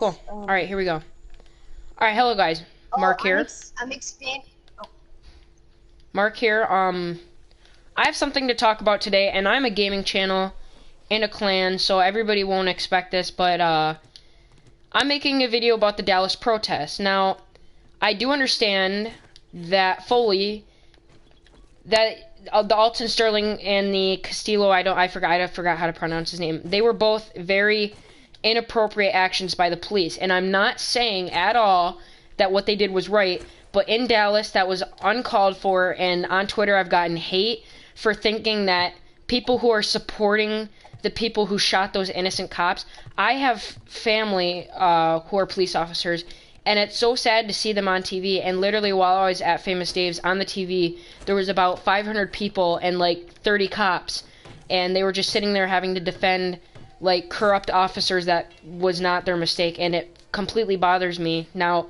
Cool. All right, here we go. All right, hello guys. Oh, Mark here. I'm expand. Oh, Mark here. I have something to talk about today, and I'm a gaming channel in a clan, so everybody won't expect this, but I'm making a video about the Dallas protests. Now, I do understand that fully that the Alton Sterling and the Castillo, I forgot how to pronounce his name. They were both very inappropriate actions by the police, and I'm not saying at all that what they did was right, but in Dallas that was uncalled for, and on Twitter I've gotten hate for thinking that people who are supporting the people who shot those innocent cops. I have family who are police officers, and it's so sad to see them on TV. And literally while I was at Famous Dave's on the TV, there was about 500 people and like 30 cops, and they were just sitting there having to defend like corrupt officers that was not their mistake, and it completely bothers me. Now,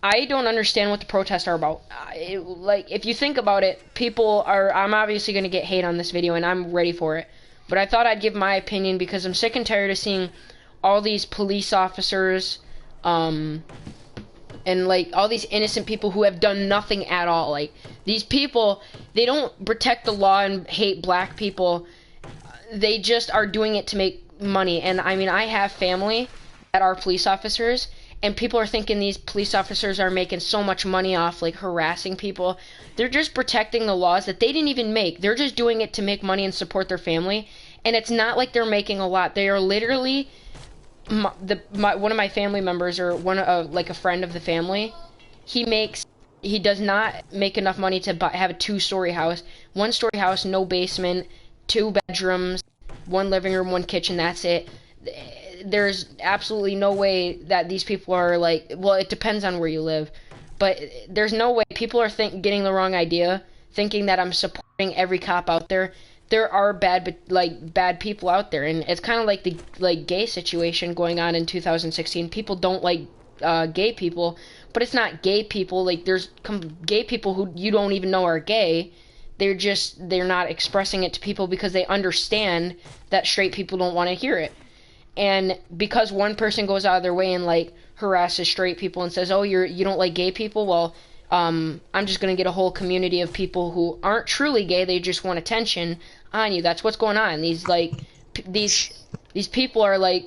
I don't understand what the protests are about. If you think about it, I'm obviously going to get hate on this video, and I'm ready for it. But I thought I'd give my opinion because I'm sick and tired of seeing all these police officers, and like all these innocent people who have done nothing at all. Like, these people, they don't protect the law and hate black people. They just are doing it to make money. And I mean, I have family that are police officers, and people are thinking these police officers are making so much money off like harassing people. They're just protecting the laws that they didn't even make. They're just doing it to make money and support their family. And it's not like they're making a lot. They are literally one of my family members, or like a friend of the family. He does not make enough money to have a 2-story house, 1-story house, no basement, 2 bedrooms, 1 living room, 1 kitchen. That's it. There's absolutely no way that these people are like, well, it depends on where you live, but there's no way. People are getting the wrong idea, thinking that I'm supporting every cop out there. There are bad people out there, and it's kind of like the gay situation going on in 2016. People don't like gay people, but it's not gay people. Like, there's gay people who you don't even know are gay. They're not expressing it to people because they understand that straight people don't want to hear it. And because one person goes out of their way and like harasses straight people and says, "Oh, you don't like gay people," well, I'm just gonna get a whole community of people who aren't truly gay. They just want attention on you. That's what's going on. These people are like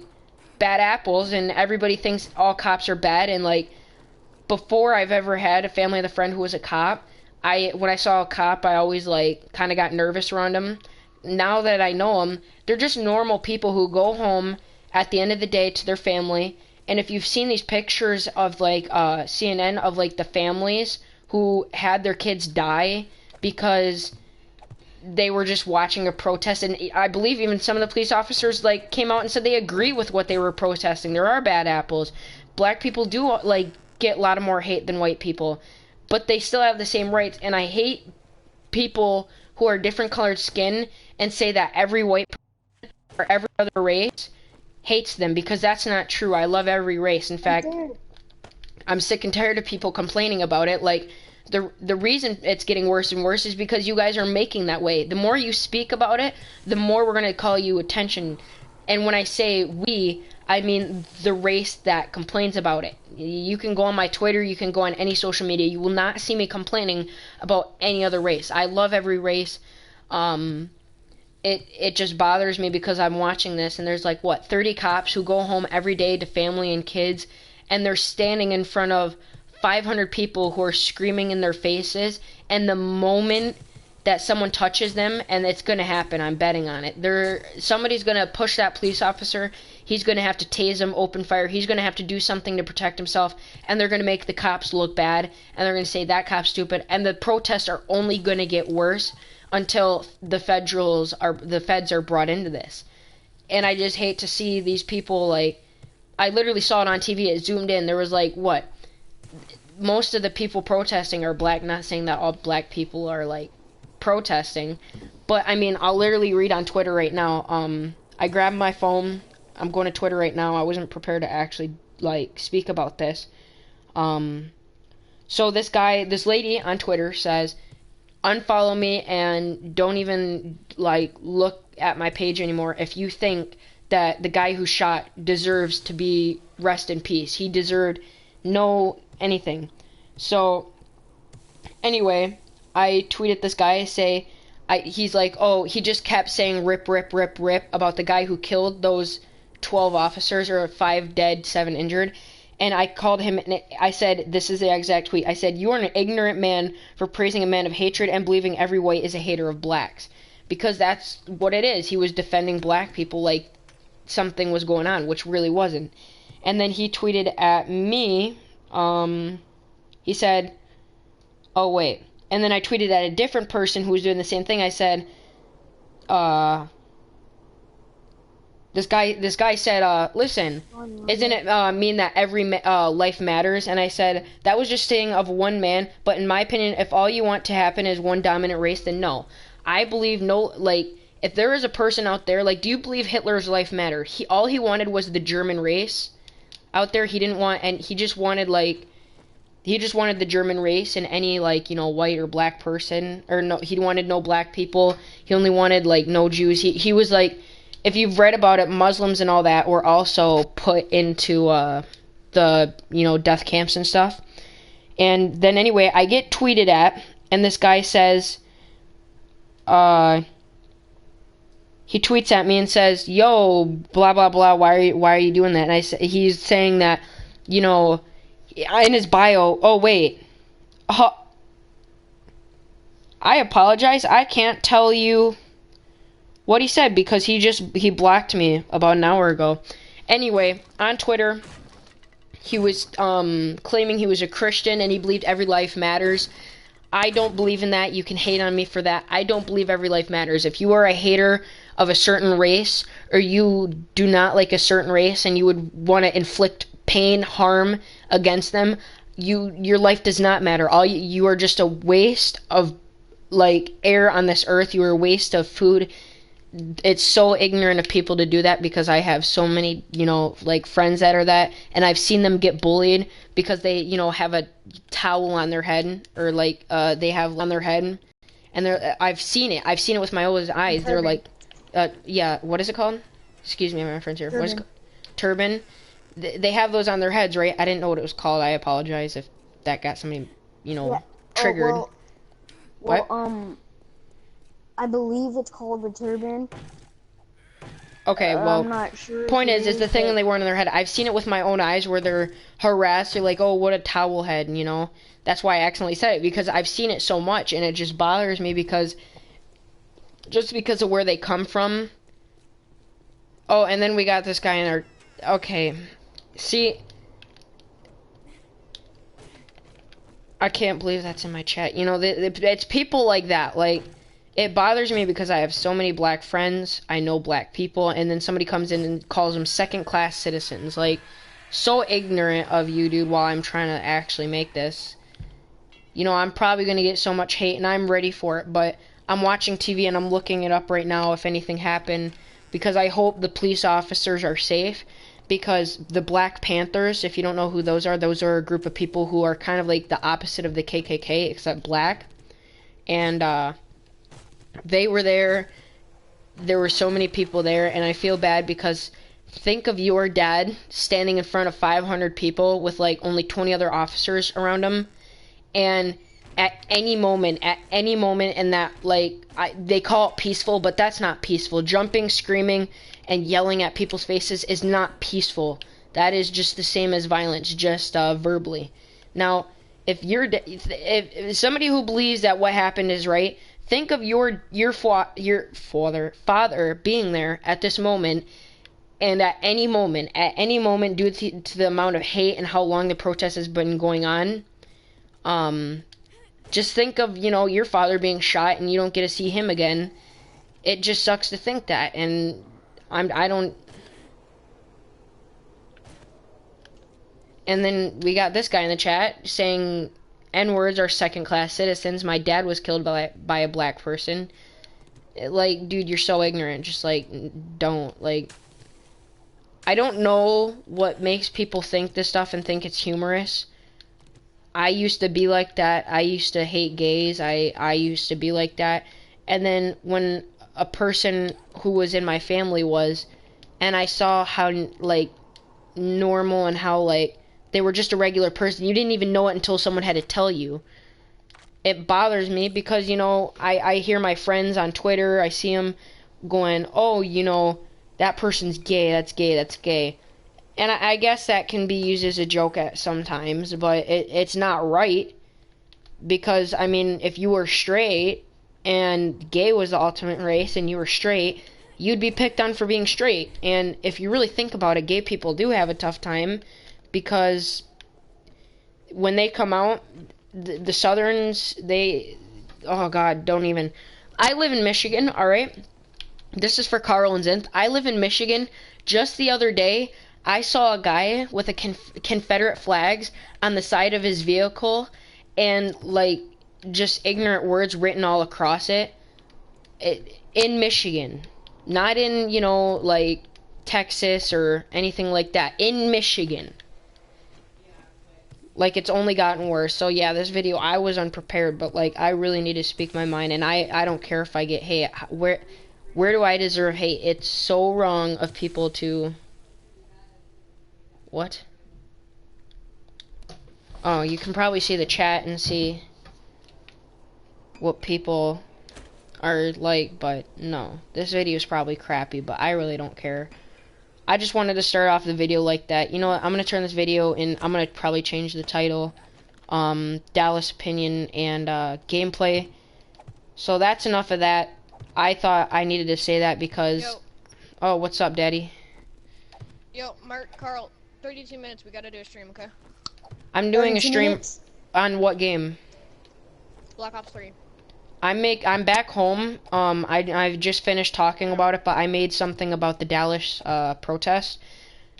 bad apples, and everybody thinks all cops are bad. And like, before I've ever had a family of a friend who was a cop, when I saw a cop, I always like kind of got nervous around them. Now that I know them, they're just normal people who go home at the end of the day to their family. And if you've seen these pictures of like CNN of like the families who had their kids die because they were just watching a protest, and I believe even some of the police officers like came out and said they agree with what they were protesting. There are bad apples. Black people do like get a lot of more hate than white people, but they still have the same rights. And I hate people who are different colored skin and say that every white person or every other race hates them, because that's not true. I love every race. In fact, I'm sick and tired of people complaining about it. Like, the reason it's getting worse and worse is because you guys are making that way. The more you speak about it, the more we're going to call you attention. And when I say we, I mean the race that complains about it. You can go on my Twitter, you can go on any social media. You will not see me complaining about any other race. I love every race. It just bothers me because I'm watching this, and there's like 30 cops who go home every day to family and kids, and they're standing in front of 500 people who are screaming in their faces. And the moment that someone touches them, and it's going to happen, I'm betting on it, somebody's going to push that police officer. He's going to have to tase him, open fire. He's going to have to do something to protect himself, and they're going to make the cops look bad, and they're going to say that cop's stupid, and the protests are only going to get worse until the feds are brought into this. And I just hate to see these people. Like, I literally saw it on TV. It zoomed in. There was like most of the people protesting are black. Not saying that all black people are like protesting, but I mean, I'll literally read on Twitter right now. I grabbed my phone. I'm going to Twitter right now. I wasn't prepared to actually like speak about this. So this lady on Twitter says, "Unfollow me and don't even like look at my page anymore if you think that the guy who shot deserves to be rest in peace. He deserved no anything. So anyway, I tweeted this guy, he's like, oh, he just kept saying rip, rip, rip, rip about the guy who killed those 12 officers, or 5 dead, 7 injured. And I called him, and I said, this is the exact tweet. I said, you are an ignorant man for praising a man of hatred and believing every white is a hater of blacks. Because that's what it is. He was defending black people like something was going on, which really wasn't. And then he tweeted at me, he said, oh, wait. And then I tweeted at a different person who was doing the same thing. I said, this guy said, listen, isn't it mean that every life matters? And I said, that was just saying of one man, but in my opinion, if all you want to happen is one dominant race, then no. I believe if there is a person out there, do you believe Hitler's life mattered? All he wanted was the German race out there. He didn't want, and he just wanted, the German race and any, white or black person, or no, he wanted no black people. He only wanted, no Jews. He was if you've read about it, Muslims and all that were also put into the death camps and stuff. And then anyway, I get tweeted at, and this guy says, he tweets at me and says, yo, blah blah blah, why are you doing that? And he's saying that, in his bio, oh wait, I apologize, I can't tell you what he said because he blocked me about an hour ago. Anyway, on Twitter, he was claiming he was a Christian and he believed every life matters. I don't believe in that. You can hate on me for that. I don't believe every life matters. If you are a hater of a certain race, or you do not like a certain race and you would want to inflict pain, harm against them, your life does not matter. You are just a waste of air on this earth. You are a waste of food. It's so ignorant of people to do that, because I have so many, friends that are that, and I've seen them get bullied because they, have a towel on their head, or they have on their head, and I've seen it with my own eyes. Turban. They're yeah, what is it called? Excuse me, my friends here. Turban. What is it called? Turban. They have those on their heads, right? I didn't know what it was called. I apologize if that got somebody, triggered. What? I believe it's called a turban. Okay, well, I'm not sure. Point is the thing they wear on their head. I've seen it with my own eyes where they're harassed. They're like, oh, what a towel head, That's why I accidentally said it, because I've seen it so much, and it just bothers me because of where they come from. Oh, and then we got this guy in our... Okay, see... I can't believe that's in my chat. It's people like that, it bothers me because I have so many black friends, I know black people, and then somebody comes in and calls them second-class citizens. So ignorant of you, dude, while I'm trying to actually make this. I'm probably going to get so much hate, and I'm ready for it, but I'm watching TV and I'm looking it up right now if anything happened, because I hope the police officers are safe, because the Black Panthers, if you don't know who those are a group of people who are kind of like the opposite of the KKK, except black, and, they were there. There were so many people there, and I feel bad because think of your dad standing in front of 500 people with only 20 other officers around him, and at any moment in that, they call it peaceful, but that's not peaceful. Jumping, screaming, and yelling at people's faces is not peaceful. That is just the same as violence, just verbally. Now, if somebody who believes that what happened is right, think of your father being there at this moment, and at any moment, due to the amount of hate and how long the protest has been going on, just think of, your father being shot and you don't get to see him again. It just sucks to think that, and I don't... And then we got this guy in the chat saying... N-words are second-class citizens. My dad was killed by a black person. Dude, you're so ignorant. Just, don't. I don't know what makes people think this stuff and think it's humorous. I used to be like that. I used to hate gays. I used to be like that. And then when a person who was in my family was, and I saw how like normal and how like they were just a regular person. You didn't even know it until someone had to tell you. It bothers me because, you know, I hear my friends on Twitter, I see them going, oh, you know, that person's gay, that's gay, that's gay. And I guess that can be used as a joke at sometimes, but it's not right. Because, I mean, if you were straight and gay was the ultimate race and you were straight, you'd be picked on for being straight. And if you really think about it, gay people do have a tough time because when they come out, the Southerns, oh God, don't even. I live in Michigan, alright? This is for Carl and Zinth. I live in Michigan. Just the other day, I saw a guy with a Confederate flags on the side of his vehicle and, like, just ignorant words written all across it. In Michigan. Not in, you know, like, Texas or anything like that. In Michigan. Like, it's only gotten worse. So, yeah, this video, I was unprepared, but, like, I really need to speak my mind, and I don't care if I get hate. Where do I deserve hate? It's so wrong of people to... What? Oh, you can probably see the chat and see what people are like, but no. This video is probably crappy, but I really don't care. I just wanted to start off the video like that. You know what? I'm going to turn this video and I'm going to probably change the title. Dallas opinion and gameplay. So that's enough of that. I thought I needed to say that because... Yo. Oh, what's up, Daddy? Yo, Mark, Carl, 32 minutes. We got to do a stream, okay? I'm doing a 32 stream minutes? on what game? Black Ops 3. I'm back home. I just finished talking about it, but I made something about the Dallas protest.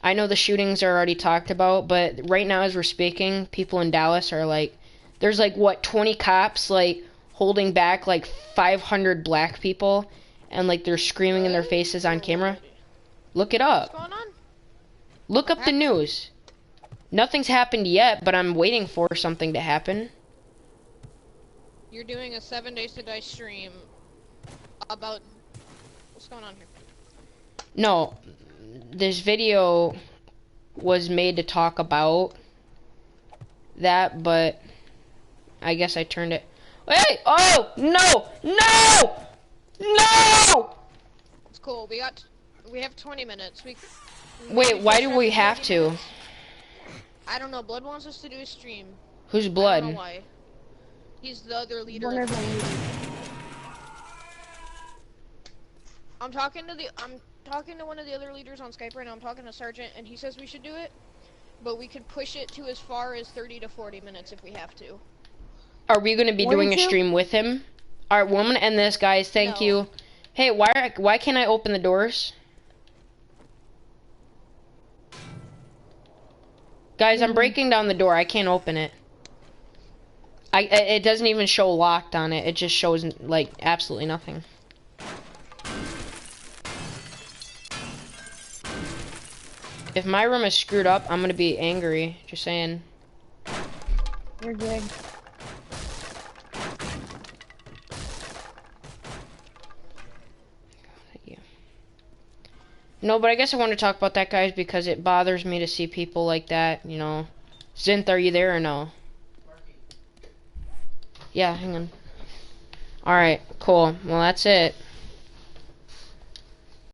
I know the shootings are already talked about, but right now as we're speaking, people in Dallas are like, there's like what 20 cops like holding back like 500 black people, and like they're screaming in their faces on camera. Look it What's up. going on? Look up the news. Nothing's happened yet, but I'm waiting for something to happen. You're doing a 7 Days to Die stream about... What's going on here? No, this video was made to talk about that, but I guess I turned it. Hey! Oh! No! No! No! It's cool. We have 20 minutes. Wait, why do we have to? I don't know. Blood wants us to do a stream. Who's I don't Blood? know why. He's the other leader. One of them. I'm talking to one of the other leaders on Skype right now. I'm talking to Sergeant, and he says we should do it, but we could push it to as far as 30 to 40 minutes if we have to. Are we going to be doing a stream with him? Alright, well, I'm going to end this, guys. Thank No. you. Hey, why can't I open the doors? Guys, I'm breaking down the door. I can't open it. It doesn't even show locked on it. It just shows, like, absolutely nothing. If my room is screwed up, I'm gonna be angry. Just saying. You're good. No, but I guess I want to talk about that, guys, because it bothers me to see people like that, you know. Zinth, are you there or no? Yeah, hang on. Alright, cool. Well, that's it.